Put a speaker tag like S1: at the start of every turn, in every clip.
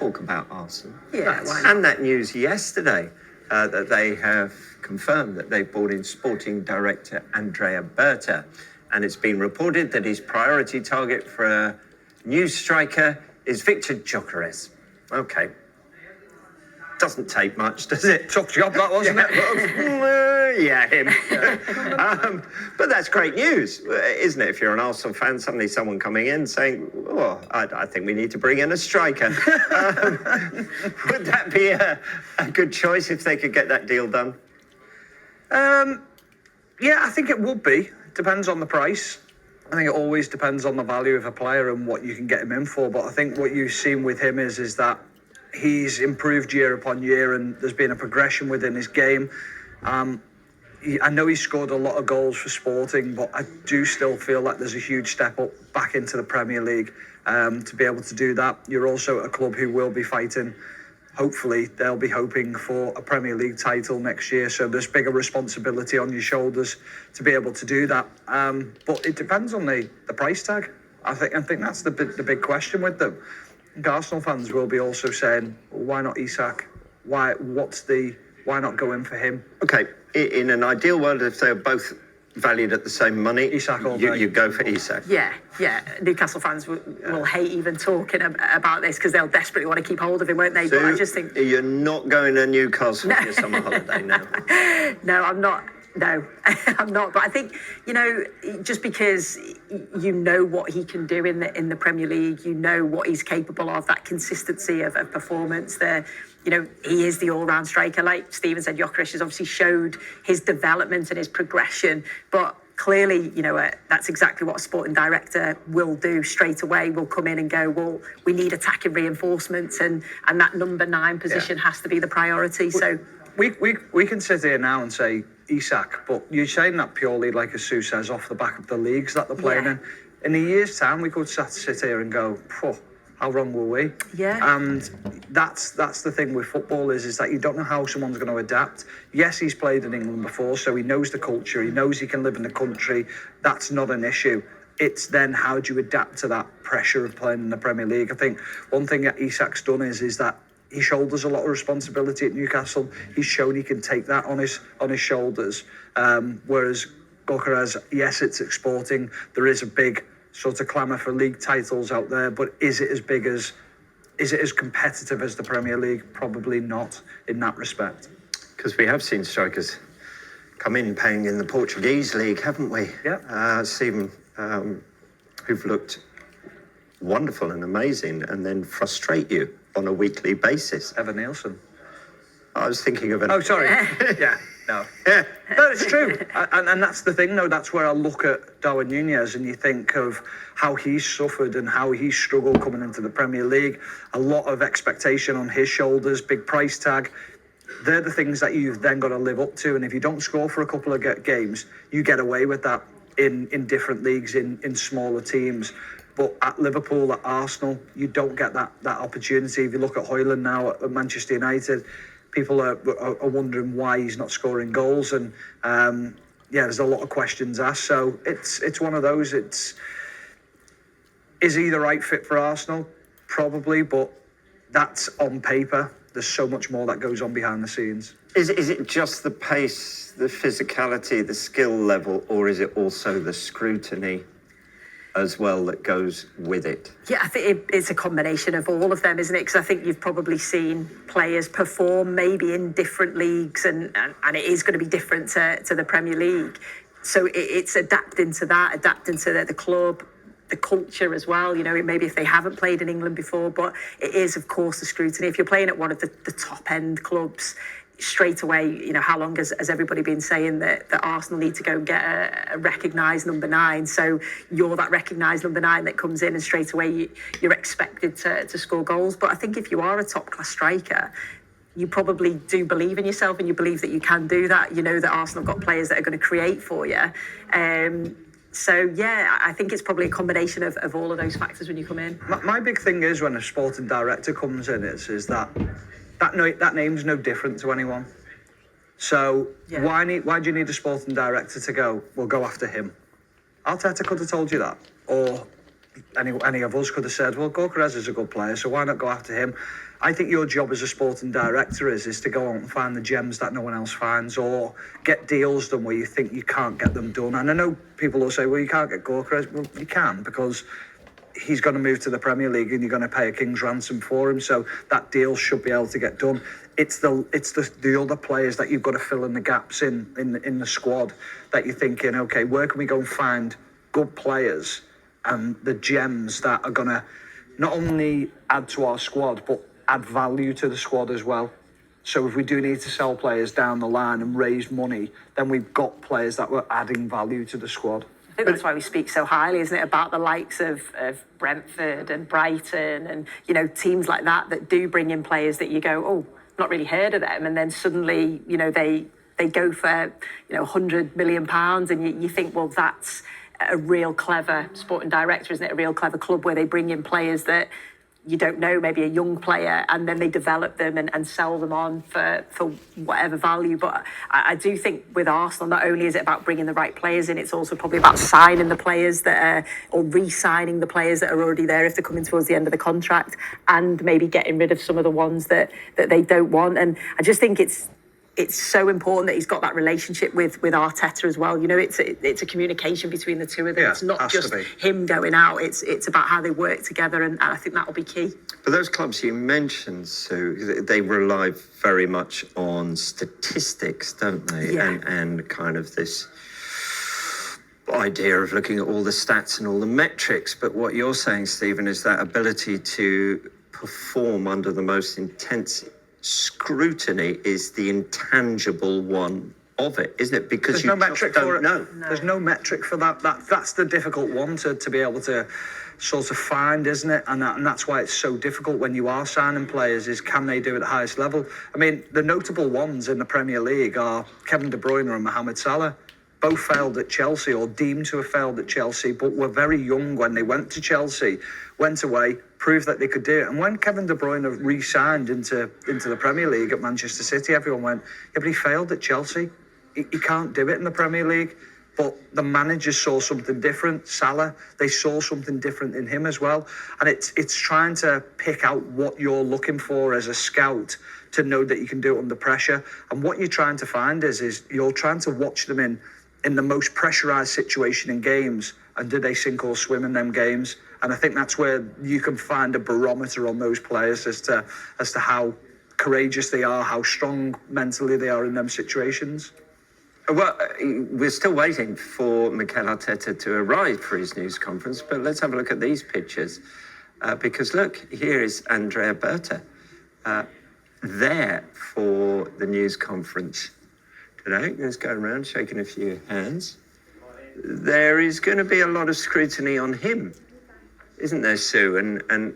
S1: talk about Arsenal.
S2: Yeah,
S1: And that news yesterday that they have confirmed that they've brought in sporting director Andrea Berta. And it's been reported that his priority target for a new striker is Victor Gyokeres. Okay. Doesn't take much, does it?
S3: Tough job that, wasn't it?
S1: Yeah, him. But that's great news, isn't it? If you're an Arsenal fan, suddenly someone coming in saying, "Oh, I think we need to bring in a striker." Would that be a good choice if they could get that deal done?
S3: Yeah, I think it would be. Depends on the price. I think it always depends on the value of a player and what you can get him in for. But I think what you've seen with him is that he's improved year upon year, and there's been a progression within his game. I know he scored a lot of goals for Sporting, but I do still feel like there's a huge step up back into the Premier League to be able to do that. You're also at a club who will be fighting. Hopefully, they'll be hoping for a Premier League title next year, so there's bigger responsibility on your shoulders to be able to do that. But it depends on the price tag. I think that's the big question with them. Arsenal fans will be also saying, well, why not Isak? Why not go in for him?
S1: Okay, in an ideal world, if they're both valued at the same money,
S3: Isak all day.
S1: You go for Isak.
S2: Yeah. Newcastle fans will hate even talking about this because they'll desperately want to keep hold of him, won't they?
S1: So
S2: but I just think
S1: you're not going to Newcastle for your summer holiday now.
S2: No, I'm not. No, I'm not. But I think, just because you know what he can do in the Premier League, you know what he's capable of, that consistency of performance there. He is the all-round striker. Like Stephen said, Gyokeres has obviously showed his development and his progression. But clearly, that's exactly what a sporting director will do straight away. Will come in and go, well, we need attacking reinforcements, and that number 9 position has to be the priority. So
S3: we can sit here now and say Isak, but you're saying that purely, like as Sue says, off the back of the leagues that they're playing in. In a year's time, we could sit here and go, how wrong were we?
S2: Yeah.
S3: And that's the thing with football is that you don't know how someone's going to adapt. Yes, he's played in England before, so he knows the culture. He knows he can live in the country. That's not an issue. It's then how do you adapt to that pressure of playing in the Premier League? I think one thing that Isak's done is that he shoulders a lot of responsibility at Newcastle. He's shown he can take that on his shoulders. Whereas Gyokeres, yes, it's exporting. There is a big sort of clamour for league titles out there, but is it as competitive as the Premier League? Probably not in that respect.
S1: Because we have seen strikers come in paying in the Portuguese league, haven't we?
S3: Yeah.
S1: Stephen, who've looked wonderful and amazing and then frustrate you on a weekly basis.
S3: Evan Nielsen.
S1: I was thinking of an...
S3: Oh, sorry. Yeah, no.
S1: Yeah.
S3: No, it's true. And that's the thing, though. That's where I look at Darwin Núñez and you think of how he's suffered and how he's struggled coming into the Premier League. A lot of expectation on his shoulders, big price tag. They're the things that you've then got to live up to. And if you don't score for a couple of games, you get away with that in different leagues, in smaller teams. But at Liverpool, at Arsenal, you don't get that opportunity. If you look at Højlund now at Manchester United, people are wondering why he's not scoring goals. And there's a lot of questions asked. So it's one of those. Is he the right fit for Arsenal? Probably, but that's on paper. There's so much more that goes on behind the scenes.
S1: Is it just the pace, the physicality, the skill level, or is it also the scrutiny as well that goes with it?
S2: Yeah, I think it's a combination of all of them, isn't it? Because I think you've probably seen players perform maybe in different leagues, and it is going to be different to the Premier League. So it's adapting to that, adapting to the club, the culture as well. Maybe if they haven't played in England before, but it is, of course, the scrutiny. If you're playing at one of the top end clubs, straight away, how long has everybody been saying that Arsenal need to go and get a recognised number 9? So you're that recognised number 9 that comes in, and straight away you're expected to score goals. But I think if you are a top-class striker, you probably do believe in yourself and you believe that you can do that. You know that Arsenal have got players that are going to create for you. So, I think it's probably a combination of all of those factors when you come in.
S3: My big thing is when a sporting director comes in is that name's no different to anyone. So why do you need a sporting director to go, we'll go after him? Arteta could have told you that. Or any of us could have said, well, Gyokeres is a good player, so why not go after him? I think your job as a sporting director is to go out and find the gems that no one else finds, or get deals done where you think you can't get them done. And I know people will say, well, you can't get Gyokeres. Well, you can, because he's going to move to the Premier League and you're going to pay a king's ransom for him. So that deal should be able to get done. It's the other players that you've got to fill in the gaps in the squad, that you're thinking, okay, where can we go and find good players and the gems that are going to not only add to our squad, but add value to the squad as well. So if we do need to sell players down the line and raise money, then we've got players that were adding value to the squad.
S2: I think that's why we speak so highly, isn't it, about the likes of Brentford and Brighton and, you know, teams like that do bring in players that you go, oh, not really heard of them. And then suddenly, you know, they go for, you know, £100 million, and you think, well, that's a real clever sporting director, isn't it? A real clever club where they bring in players that you don't know, maybe a young player, and then they develop them and sell them on for whatever value. But I do think with Arsenal, not only is it about bringing the right players in, it's also probably about signing the players that are, or re-signing the players that are already there if they're coming towards the end of the contract, and maybe getting rid of some of the ones that they don't want. And I just think it's so important that he's got that relationship with Arteta as well. You know, it's a communication between the two of them.
S3: Yeah,
S2: it's not
S3: has
S2: just
S3: to be.
S2: him going out. It's about how they work together, and I think that will be key.
S1: But those clubs you mentioned, Sue, they rely very much on statistics, don't they?
S2: Yeah.
S1: And kind of this idea of looking at all the stats and all the metrics. But what you're saying, Stephen, is that ability to perform under the most intense scrutiny is the intangible one of it, isn't it? Because
S3: there's
S1: you
S3: no metric
S1: don't
S3: for it.
S1: know.
S2: No.
S3: There's no metric for that. That's the difficult one to be able to sort of find, isn't it? And that's why it's so difficult when you are signing players, is can they do it at the highest level? I mean, the notable ones in the Premier League are Kevin De Bruyne and Mohamed Salah. Both failed at Chelsea, or deemed to have failed at Chelsea, but were very young when they went to Chelsea, went away, proved that they could do it. And when Kevin De Bruyne re-signed into the Premier League at Manchester City, everyone went, yeah, but he failed at Chelsea. He can't do it in the Premier League. But the managers saw something different. Salah, they saw something different in him as well. And it's trying to pick out what you're looking for as a scout to know that you can do it under pressure. And what you're trying to find is you're trying to watch them in the most pressurised situation in games, and do they sink or swim in them games? And I think that's where you can find a barometer on those players as to how courageous they are, how strong mentally they are in them situations.
S1: Well, we're still waiting for Mikel Arteta to arrive for his news conference, but let's have a look at these pictures. Because look, here is Andrea Berta there for the news conference today. Let's go around shaking a few hands. There is going to be a lot of scrutiny on him, isn't there, Sue? And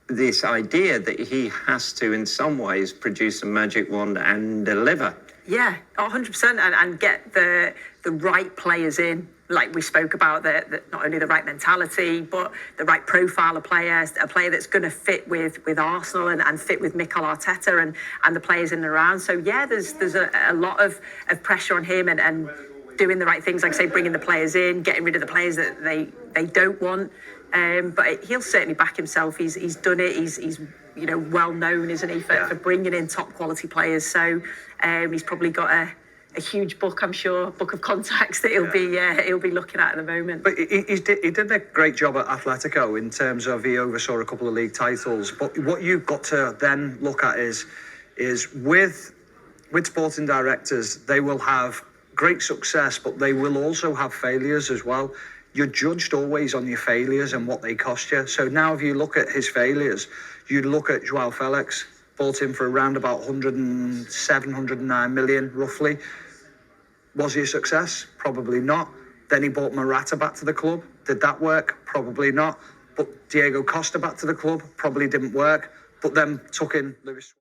S1: this idea that he has to, in some ways, produce a magic wand and deliver.
S2: Yeah, 100%, and get the right players in. Like we spoke about, not only the right mentality, but the right profile of players, a player that's going to fit with Arsenal and fit with Mikel Arteta and the players in and around. So yeah, there's a lot of pressure on him and doing the right things, like say bringing the players in, getting rid of the players that they don't want. But he'll certainly back himself. He's done it. He's you know, well known, isn't he, for bringing in top quality players. So he's probably got a huge book, I'm sure, book of contacts that he'll be looking at the moment.
S3: But he did a great job at Atletico in terms of he oversaw a couple of league titles. But what you've got to then look at is with sporting directors, they will have great success, but they will also have failures as well. You're judged always on your failures and what they cost you. So now if you look at his failures, you look at Joao Felix, bought him for around about 107, 109 million, roughly. Was he a success? Probably not. Then he bought Morata back to the club. Did that work? Probably not. But Diego Costa back to the club? Probably didn't work. But then took in Lewis.